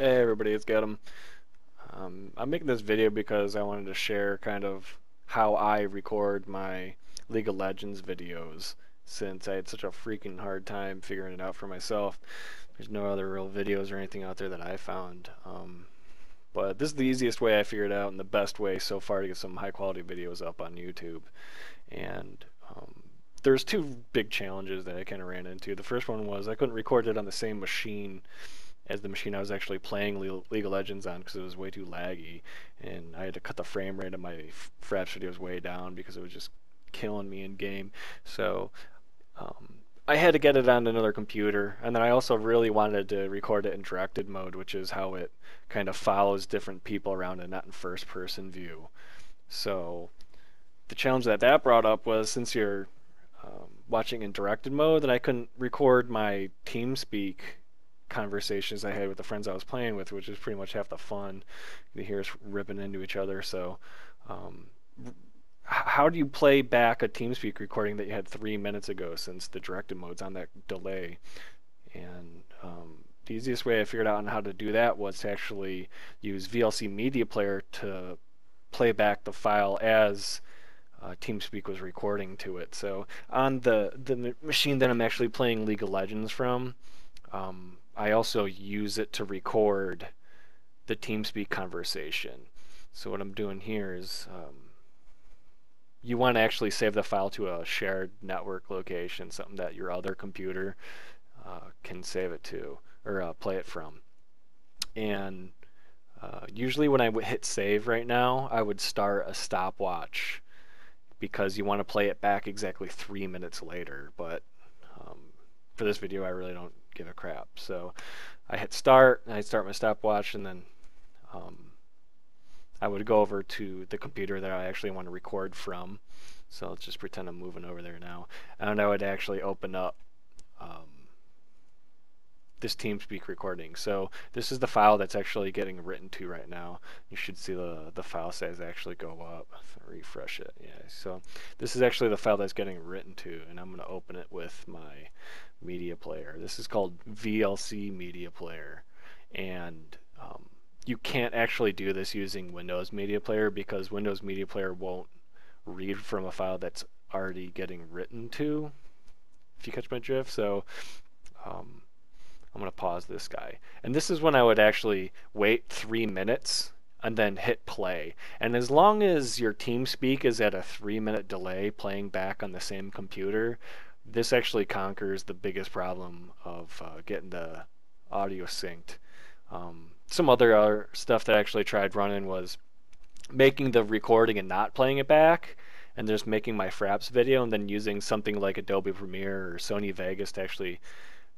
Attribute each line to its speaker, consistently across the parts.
Speaker 1: Hey everybody, it's Gadam. I'm making this video because I wanted to share kind of how I record my League of Legends videos since I had such a freaking hard time figuring it out for myself. There's no other real videos or anything out there that I found. But this is the easiest way I figured out and the best way so far to get some high quality videos up on YouTube. And there's two big challenges that I kind of ran into. The first one was I couldn't record it on the same machine as the machine I was actually playing League of Legends on because it was way too laggy, and I had to cut the frame rate of my Fraps videos way down because it was just killing me in game. So I had to get it on another computer, and then I also really wanted to record it in directed mode, which is how it kind of follows different people around and not in first person view. So the challenge that brought up was since you're watching in directed mode, then I couldn't record my TeamSpeak conversations I had with the friends I was playing with, which is pretty much half the fun. You hear us ripping into each other. So, um, how do you play back a TeamSpeak recording that you had 3 minutes ago since the directed mode's on that delay? And the easiest way I figured out on how to do that was to actually use VLC Media Player to play back the file as TeamSpeak was recording to it. So on the machine that I'm actually playing League of Legends from, I also use it to record the TeamSpeak conversation. So what I'm doing here is you want to actually save the file to a shared network location, something that your other computer can save it to or play it from. And usually when I would hit save right now, I would start a stopwatch because you want to play it back exactly 3 minutes later. But for this video, I really don't give a crap. So I hit start, and I start my stopwatch, and then I would go over to the computer that I actually want to record from. So let's just pretend I'm moving over there now. And I would actually open up this TeamSpeak recording. So this is the file that's actually getting written to right now. You should see the file size actually go up. Refresh it. Yeah. So this is actually the file that's getting written to, and I'm going to open it with my media player. This is called VLC Media Player, and you can't actually do this using Windows Media Player because Windows Media Player won't read from a file that's already getting written to, if you catch my drift. So I'm going to pause this guy. And this is when I would actually wait 3 minutes and then hit play. And as long as your TeamSpeak is at a 3 minute delay playing back on the same computer, this actually conquers the biggest problem of getting the audio synced. Some other stuff that I actually tried running was making the recording and not playing it back, and just making my Fraps video and then using something like Adobe Premiere or Sony Vegas to actually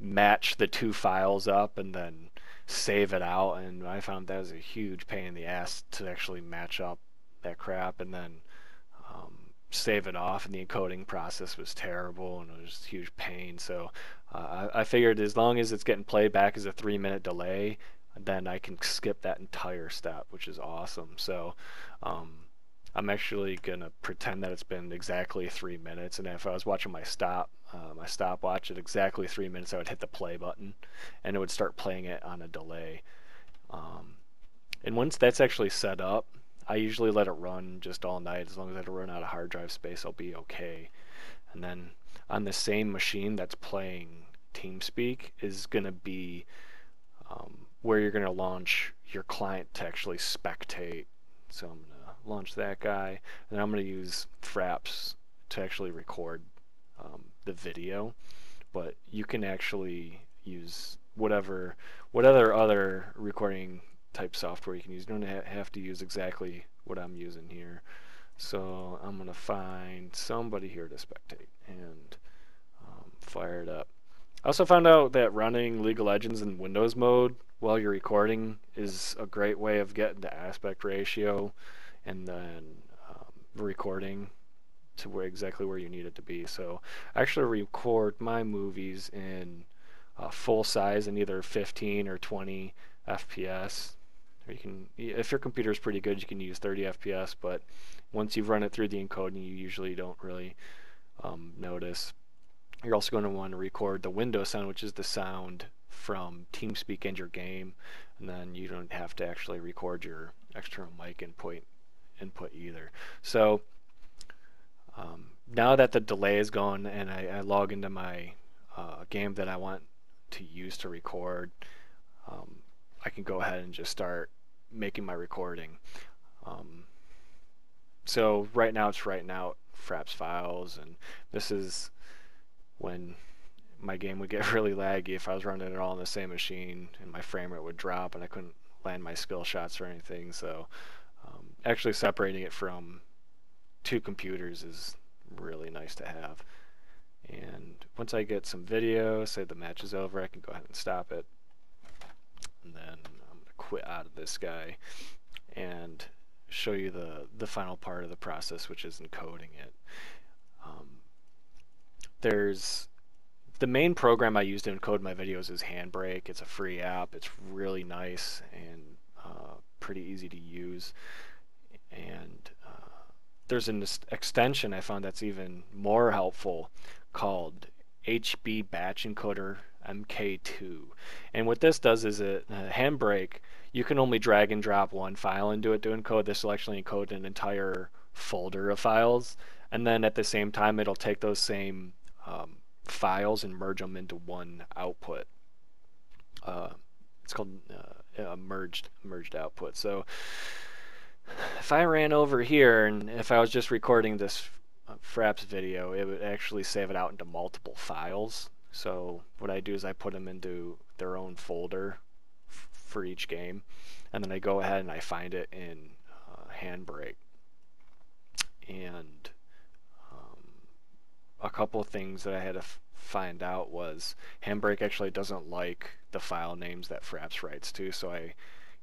Speaker 1: match the two files up and then save it out. And I found that was a huge pain in the ass to actually match up that crap and then save it off, and the encoding process was terrible and it was just a huge pain. So I figured as long as it's getting played back as a 3 minute delay, then I can skip that entire step, which is awesome. So I'm actually gonna pretend that it's been exactly 3 minutes, and if I was watching my stopwatch at exactly 3 minutes, I would hit the play button, and it would start playing it on a delay. And once that's actually set up, I usually let it run just all night. As long as I don't run out of hard drive space, I'll be okay. And then on the same machine that's playing TeamSpeak is gonna be where you're gonna launch your client to actually spectate. So I'm gonna launch that guy, and I'm going to use Fraps to actually record the video, but you can actually use whatever other recording type software you can use. You don't have to use exactly what I'm using here. So I'm going to find somebody here to spectate and fire it up. I also found out that running League of Legends in Windows mode while you're recording is a great way of getting the aspect ratio and then recording to exactly where you need it to be. So I actually record my movies in full size in either 15 or 20 FPS. Or you can, if your computer is pretty good, you can use 30 FPS. But once you've run it through the encoding, you usually don't really notice. You're also going to want to record the window sound, which is the sound from TeamSpeak and your game, and then you don't have to actually record your external mic input either. So now that the delay is gone and I log into my game that I want to use to record, I can go ahead and just start making my recording. So right now it's writing out fraps files, and this is when my game would get really laggy if I was running it all on the same machine, and my frame rate would drop and I couldn't land my skill shots or anything. So actually separating it from two computers is really nice to have. And once I get some video, say the match is over, I can go ahead and stop it. And then I'm going to quit out of this guy and show you the final part of the process, which is encoding it. There's the main program I use to encode my videos is Handbrake. It's a free app. It's really nice and pretty easy to use. And there's an extension I found that's even more helpful called HB Batch Encoder MK2. And what this does is Handbrake, you can only drag and drop one file into it to encode. This will actually encode an entire folder of files. And then at the same time, it'll take those same files and merge them into one output. It's called merged output. So if I ran over here and if I was just recording this fraps video, it would actually save it out into multiple files. So what I do is I put them into their own folder for each game, and then I go ahead and I find it in Handbrake. And a couple of things that I had to find out was Handbrake actually doesn't like the file names that fraps writes to, so I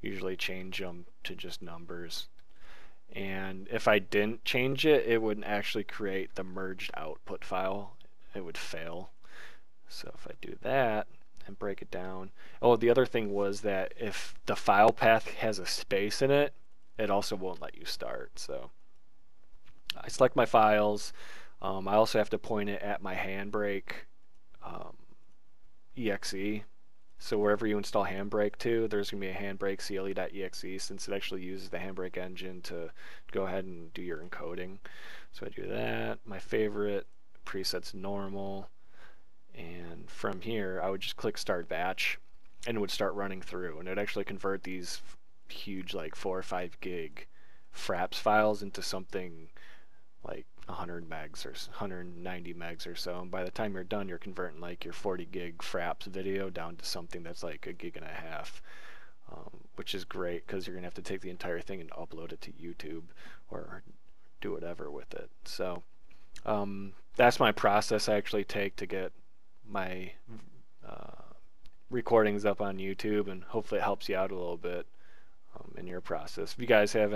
Speaker 1: usually change them to just numbers. And if I didn't change it, it wouldn't actually create the merged output file. It would fail. So if I do that and break it down. Oh, the other thing was that if the file path has a space in it, it also won't let you start. So I select my files. I also have to point it at my Handbrake exe. So wherever you install Handbrake to, there's going to be a Handbrake cle.exe, since it actually uses the Handbrake engine to go ahead and do your encoding. So I do that. My favorite preset's normal. And from here, I would just click Start Batch, and it would start running through. And it would actually convert these huge, like 4 or 5 gig fraps files into something like 100 megs or 190 megs or so, and by the time you're done, you're converting like your 40 gig fraps video down to something that's like 1.5 gigs, which is great because you're gonna have to take the entire thing and upload it to YouTube or do whatever with it. So that's my process I actually take to get my recordings up on YouTube, and hopefully it helps you out a little bit in your process. If you guys have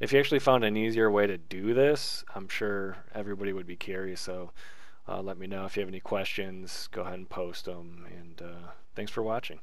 Speaker 1: if you actually found an easier way to do this, I'm sure everybody would be curious. So let me know if you have any questions. Go ahead and post them. And thanks for watching.